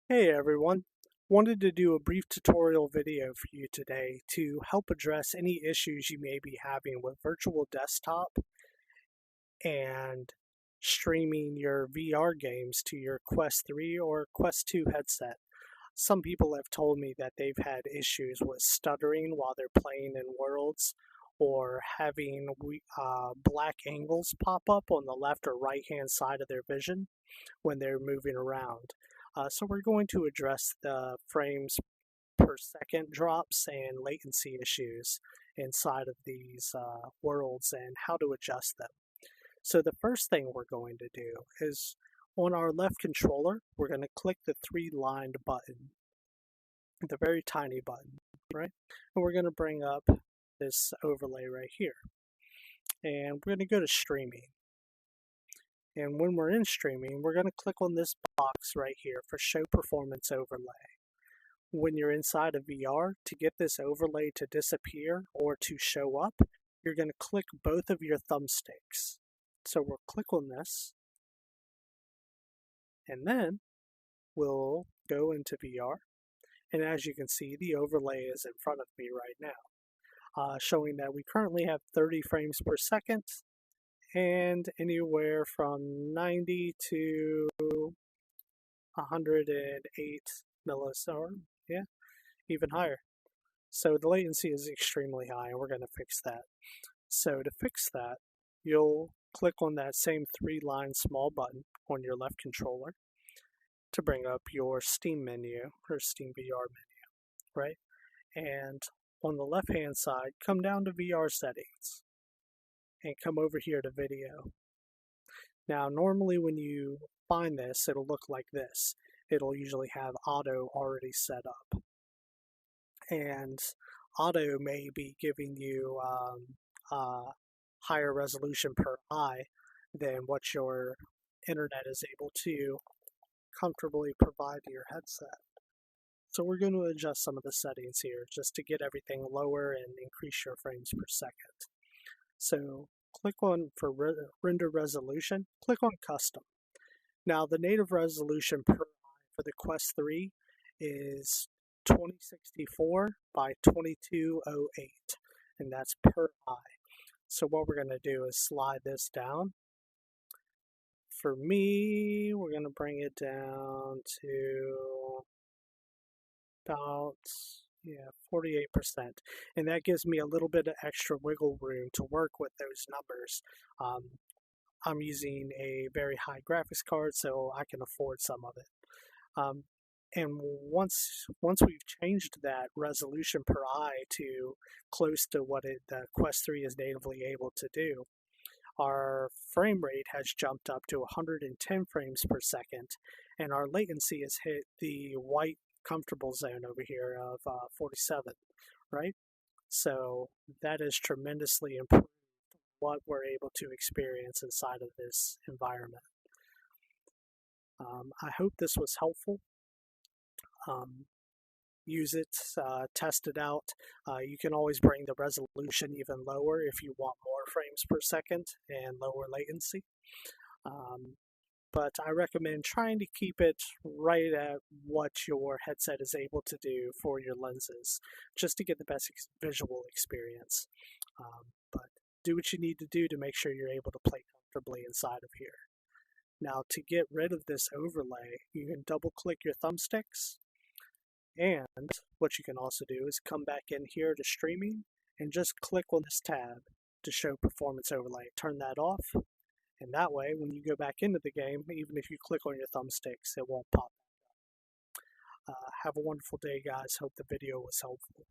Hey everyone, wanted to do a brief tutorial video for you today to help address any issues you may be having with virtual desktop and streaming your VR games to your Quest 3 or Quest 2 headset. Some people have told me that they've had issues with stuttering while they're playing in Worlds or having black angles pop up on the left or right hand side of their vision when they're moving around. So we're going to address the frames per second drops and latency issues inside of these worlds and how to adjust them. So the first thing we're going to do is on our left controller, we're going to click the three-lined button, the very tiny button, right? And we're going to bring up this overlay right here. And we're going to go to streaming. And when we're in streaming, we're going to click on this box right here for Show Performance Overlay. When you're inside of VR, to get this overlay to disappear or to show up, you're going to click both of your thumbsticks. So we'll click on this, and then we'll go into VR. And as you can see, the overlay is in front of me right now, showing that we currently have 30 frames per second and anywhere from 90 to 108 millisecond, yeah, even higher. So the latency is extremely high, and we're going to fix that. So to fix that, you'll click on that same three-line small button on your left controller to bring up your Steam menu or Steam VR menu, right? And on the left-hand side, come down to VR settings and come over here to video. Now, normally when you find this, it'll look like this. It'll usually have auto already set up. And auto may be giving you higher resolution per eye than what your internet is able to comfortably provide to your headset. So we're going to adjust some of the settings here just to get everything lower and increase your frames per second. So click on for render resolution, click on custom. Now the native resolution per eye for the Quest 3 is 2064 by 2208, and that's per eye. So what we're going to do is slide this down. For me, we're going to bring it down to about 48%, and that gives me a little bit of extra wiggle room to work with those numbers. I'm using a very high graphics card, so I can afford some of it. And once we've changed that resolution per eye to close to what the Quest 3 is natively able to do, our frame rate has jumped up to 110 frames per second, and our latency has hit the white comfortable zone over here of 47, right? So that is tremendously improved what we're able to experience inside of this environment. I hope this was helpful. Use it, test it out. You can always bring the resolution even lower if you want more frames per second and lower latency. But I recommend trying to keep it right at what your headset is able to do for your lenses, just to get the best visual experience. But do what you need to do to make sure you're able to play comfortably inside of here. Now, to get rid of this overlay, you can double click your thumbsticks, and what you can also do is come back in here to streaming and just click on this tab to show performance overlay. Turn that off, and that way when you go back into the game, even if you click on your thumbsticks, it won't pop. Have a wonderful day, guys. Hope the video was helpful.